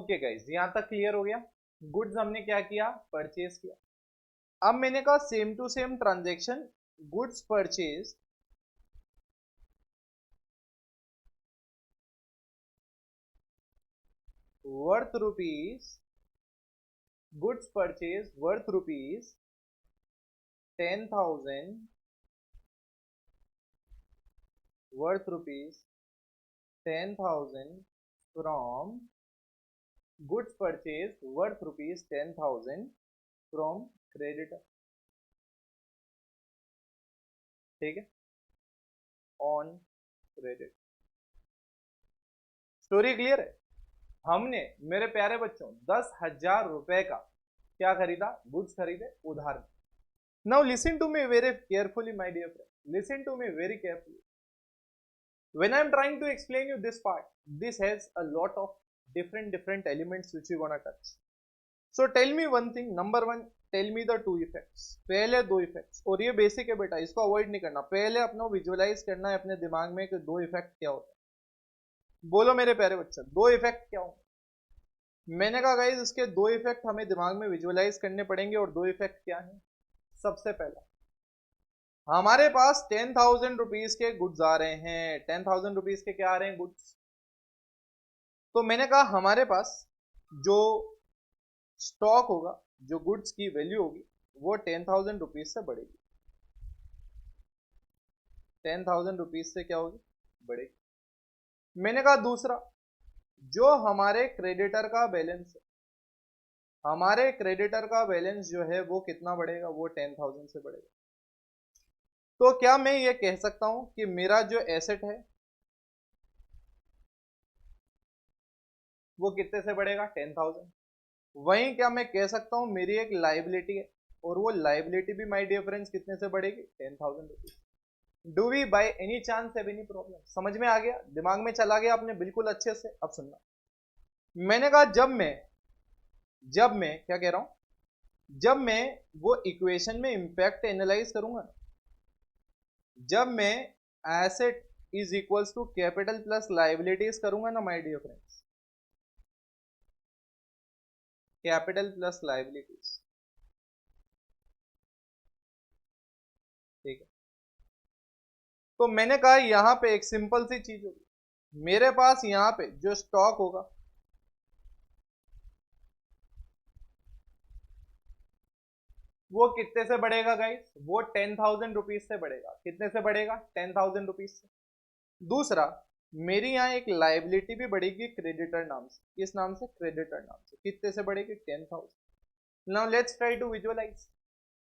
Okay guys, यहां तक clear हो गया। गुड्स हमने क्या किया, परचेज किया। अब मैंने कहा same to same transaction, goods purchase worth rupees, goods purchase worth rupees 10,000, worth rupees 10,000 from goods purchase worth rupees 10,000 from creditor। ठीक है, ऑन क्रेडिट। स्टोरी क्लियर है। हमने मेरे प्यारे बच्चों 10,000 रुपए का क्या खरीदा, गुड्स खरीदे उधार। Now listen to me very carefully my dear friend, listen to me very carefully. When I'm trying to explain you this part, this has a lot of different elements which we're gonna touch. So tell me one thing, number one, tell me the two effects। पहले दो effects, और ये basic है बेटा, इसको avoid नहीं करना। पहले अपना विजुअलाइज करना है अपने दिमाग में कि दो इफेक्ट क्या होते हैं। बोलो मेरे प्यारे बच्चे, दो इफेक्ट क्या होंगे। मैंने कहा गाइस इसके दो इफेक्ट हमें दिमाग में विजुअलाइज करने पड़ेंगे, और दो इफेक्ट क्या है। सबसे पहला, हमारे पास 10,000 रुपीज के गुड्स आ रहे हैं। 10,000 रुपीज के क्या आ रहे हैं, गुड्स। तो मैंने कहा हमारे पास जो स्टॉक होगा, जो गुड्स की वैल्यू होगी, वो 10,000 रुपीज से बढ़ेगी। 10,000 रुपीज से क्या होगी, बढ़ेगी। मैंने कहा दूसरा, जो हमारे क्रेडिटर का बैलेंस है, हमारे क्रेडिटर का बैलेंस जो है वो कितना बढ़ेगा, वो 10,000 से बढ़ेगा। तो क्या मैं ये कह सकता हूं कि मेरा जो एसेट है वो कितने से बढ़ेगा, 10,000। वहीं क्या मैं कह सकता हूं मेरी एक लाइबिलिटी है, और वो लाइबिलिटी भी माय डियर फ्रेंड्स कितने से बढ़ेगी, 10,000 rupees. Do we by any chance have any problem. समझ में आ गया, दिमाग में चला गया आपने बिल्कुल अच्छे से। अब सुनना, मैंने कहा जब मैं क्या कह रहा हूं, जब मैं वो इक्वेशन में इंपैक्ट एनालाइज करूंगा ना, जब मैं asset is equals to capital plus liabilities करूंगा ना my dear friends, capital plus liabilities, ठीक है। तो मैंने कहा यहां पे एक सिंपल सी चीज होगी, मेरे पास यहां पे जो स्टॉक होगा वो कितने से बढ़ेगा गाइस, वो 10,000 रुपीज से बढ़ेगा। कितने से बढ़ेगा, 10,000 रुपीज से। दूसरा, मेरी यहाँ एक लाइबिलिटी भी बढ़ेगी क्रेडिटर नाम से। किस नाम से, क्रेडिटर नाम से। कितने से बढ़ेगी, 10,000। Now let's try to visualise.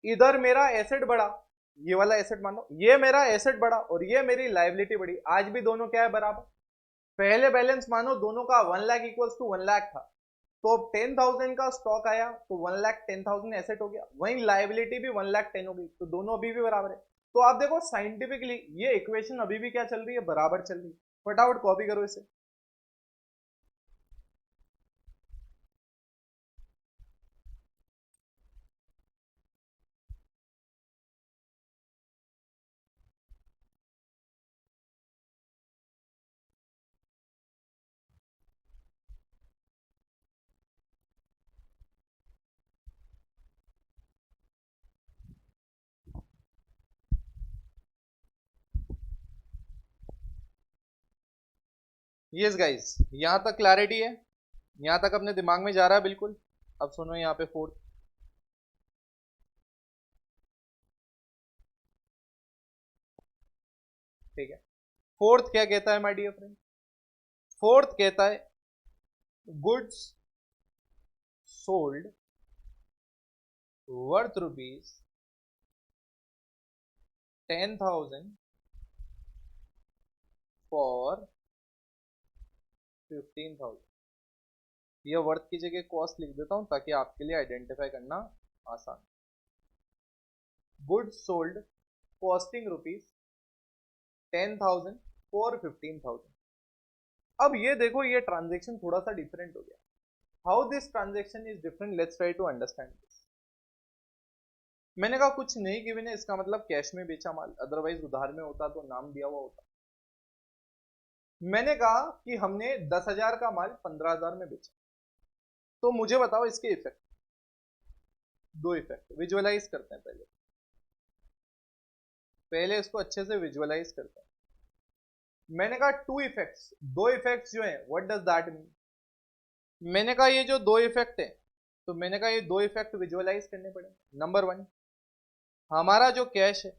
इधर मेरा एसेट बढ़ा, ये वाला एसेट मानो, ये मेरा एसेट बढ़ा और ये मेरी लाइबिलिटी बढ़ी। आज भी दोनों क्या है, बराबर। पहले बैलेंस मानो दोनों का 1 लाख इक्वल्स टू 1 लाख था, तो 10,000 का स्टॉक आया तो 1,10,000 एसेट हो गया। वहीं लाइबिलिटी भी 1,10,000 हो गई, तो दोनों अभी भी बराबर है। तो आप देखो साइंटिफिकली ये इक्वेशन अभी भी क्या चल रही है, बराबर चल रही है। फटाफट कॉपी करो इसे। यस गाइस, यहां तक क्लैरिटी है, यहां तक अपने दिमाग में जा रहा है बिल्कुल। अब सुनो यहाँ पे फोर्थ, ठीक है। फोर्थ क्या कहता है माय डियर फ्रेंड, फोर्थ कहता है goods sold worth rupees 10,000 for 15,000। ये वर्थ की जगह कॉस्ट लिख देता हूं ताकि आपके लिए आइडेंटिफाई करना आसान। Goods sold costing rupees 10,000 for 15,000। अब ये देखो, ये ट्रांजेक्शन थोड़ा सा डिफरेंट हो गया। How this transaction is different, let's try to understand this. मैंने कहा कुछ नहीं गिवन है, इसका मतलब कैश में बेचा माल, अदरवाइज उधार में होता तो नाम दिया हुआ होता। मैंने कहा कि हमने 10,000 का माल 15,000 में बेचा। तो मुझे बताओ इसके इफेक्ट, दो इफेक्ट विजुअलाइज करते हैं। पहले इसको अच्छे से विजुअलाइज करते हैं। मैंने कहा टू इफेक्ट्स, दो इफेक्ट्स जो हैं, व्हाट डज दैट मीन? मैंने कहा ये जो दो इफेक्ट है, तो मैंने कहा ये दो इफेक्ट विजुअलाइज करने पड़ेंगे। नंबर वन, हमारा जो कैश है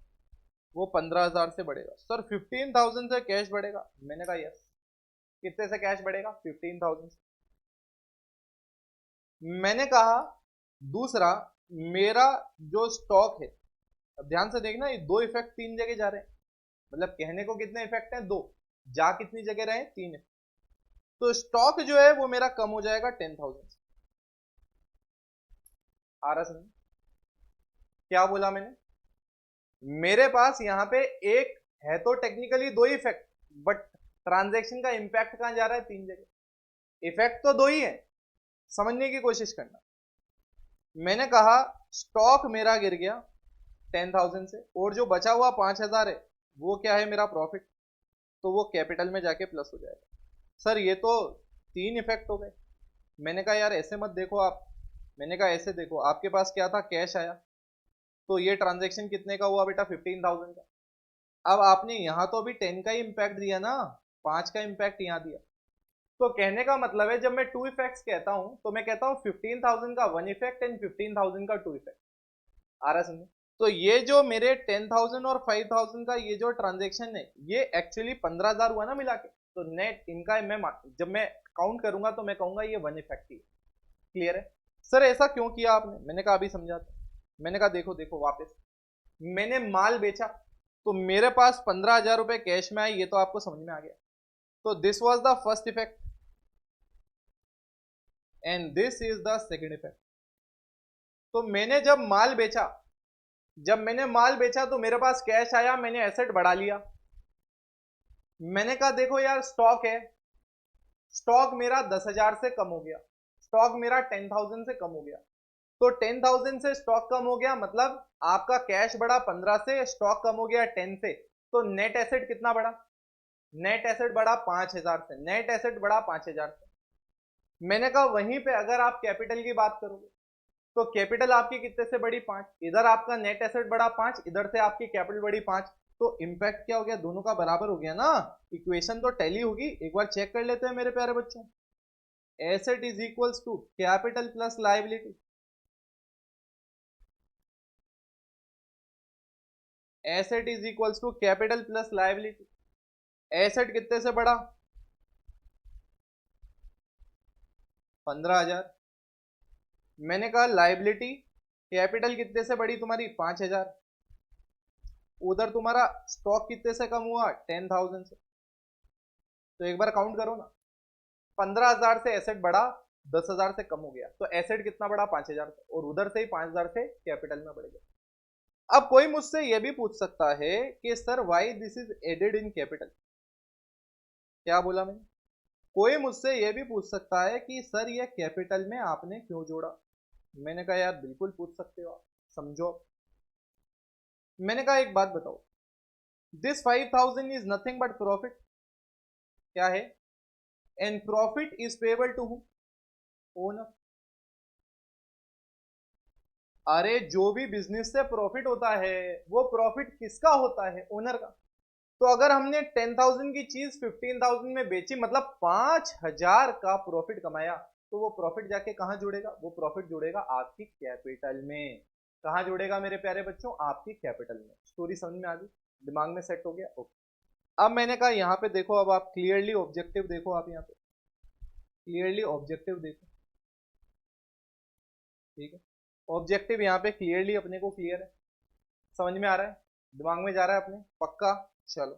वो 15,000 से बढ़ेगा। सर 15,000 से कैश बढ़ेगा? मैंने कहा यस। कितने से कैश बढ़ेगा? 15,000 से। मैंने कहा दूसरा, मेरा जो स्टॉक है, अब ध्यान से देखना, ये दो इफेक्ट तीन जगह जा रहे हैं, मतलब कहने को कितने इफेक्ट हैं? दो। जा कितनी जगह रहे? तीन। तो स्टॉक जो है वो मेरा कम हो जाएगा 10,000 से। आ रहा समझ? क्या बोला मैंने? मेरे पास यहां पे एक है तो टेक्निकली दो इफेक्ट, बट ट्रांजैक्शन का इंपैक्ट कहां जा रहा है? तीन जगह। इफेक्ट तो दो ही है, समझने की कोशिश करना। मैंने कहा स्टॉक मेरा गिर गया 10,000 से, और जो बचा हुआ 5,000 है वो क्या है? मेरा प्रॉफिट। तो वो कैपिटल में जाके प्लस हो जाएगा। सर ये तो तीन इफेक्ट हो गए। मैंने कहा यार ऐसे मत देखो आप, मैंने कहा ऐसे देखो, आपके पास क्या था? कैश आया, तो ये ट्रांजैक्शन कितने का हुआ बेटा? 15,000 का। अब आपने यहां तो अभी 10 का ही इंपैक्ट दिया ना, 5 का इंपैक्ट यहां दिया। तो कहने का मतलब है जब मैं टू इफेक्ट्स कहता हूं तो मैं कहता हूं 15,000 का वन इफेक्ट एंड 15,000 का टू इफेक्ट। आ रहा समझे? तो ये जो मेरे 10,000 और 5,000 का ये जो ट्रांजेक्शन है, ये एक्चुअली 15,000 हुआ ना मिला के। तो नेट इनका मैं जब मैं काउंट करूंगा तो मैं कहूंगा ये वन इफेक्ट ही। क्लियर है? सर ऐसा क्यों किया आपने? मैंने कहा अभी समझाता। मैंने कहा देखो देखो वापस, मैंने माल बेचा तो मेरे पास 15,000 रुपए कैश में आए, ये तो आपको समझ में आ गया। तो this was the first effect and this is the second effect. तो मैंने जब मैंने माल बेचा तो मेरे पास कैश आया, मैंने एसेट बढ़ा लिया। मैंने कहा देखो यार स्टॉक है, स्टॉक मेरा 10,000 से कम हो गया, स्टॉक मेरा 10,000 से कम हो गया। तो 10,000 से स्टॉक कम हो गया, मतलब आपका कैश बढ़ा 15 से, स्टॉक कम हो गया 10 से। तो नेट एसेट कितना बढ़ा? नेट एसेट बढ़ा 5,000 से, नेट एसेट बढ़ा 5,000 से। मैंने कहा वहीं पे अगर आप कैपिटल की बात करोगे तो कैपिटल आपकी कितने से बढ़ी? 5। इधर आपका नेट एसेट बढ़ा 5, इधर से आपकी कैपिटल बढ़ी 5। तो इंपैक्ट क्या हो गया? दोनों का बराबर हो गया ना। इक्वेशन तो टैली होगी, एक बार चेक कर लेते हैं मेरे प्यारे बच्चों। Asset is equals to capital plus liability. Asset is equals to capital plus liability. Asset कितने से बढ़ा? 15,000। मैंने कहा लायबिलिटी, कैपिटल कितने से बढ़ी तुम्हारी? 5,000। उधर तुम्हारा स्टॉक कितने से कम हुआ? 10,000 से। तो एक बार काउंट करो ना, 15,000 से एसेट बढ़ा, 10,000 से कम हो गया, तो एसेट कितना बढ़ा? 5,000 से, और उधर से ही 5,000 से कैपिटल में बढ़ गया। अब कोई मुझसे यह भी पूछ सकता है कि sir why this is added in capital. क्या बोला मैंने? कोई मुझसे यह भी पूछ सकता है कि सर ये कैपिटल में आपने क्यों जोड़ा। मैंने कहा यार बिल्कुल पूछ सकते हो आप, समझो। मैंने कहा एक बात बताओ, this 5,000 is nothing but profit. क्या है? And profit is payable to whom? Owner. अरे जो भी बिजनेस से प्रॉफिट होता है वो प्रॉफिट किसका होता है? ओनर का। तो अगर हमने 10,000 की चीज 15,000 में बेची, मतलब 5,000 का प्रॉफिट कमाया, तो वो प्रॉफिट जाके कहां जुड़ेगा? वो प्रॉफिट जुड़ेगा आपकी कैपिटल में। कहां जुड़ेगा मेरे प्यारे बच्चों? आपकी कैपिटल में। स्टोरी समझ में आ गई? दिमाग में सेट हो गया? ओके। अब मैंने कहा यहां पे देखो, अब आप क्लियरली ऑब्जेक्टिव देखो, आप यहां पे क्लियरली ऑब्जेक्टिव देखो। ठीक है, ऑब्जेक्टिव यहाँ पे क्लियरली अपने को क्लियर है, समझ में आ रहा है, दिमाग में जा रहा है अपने? पक्का? चलो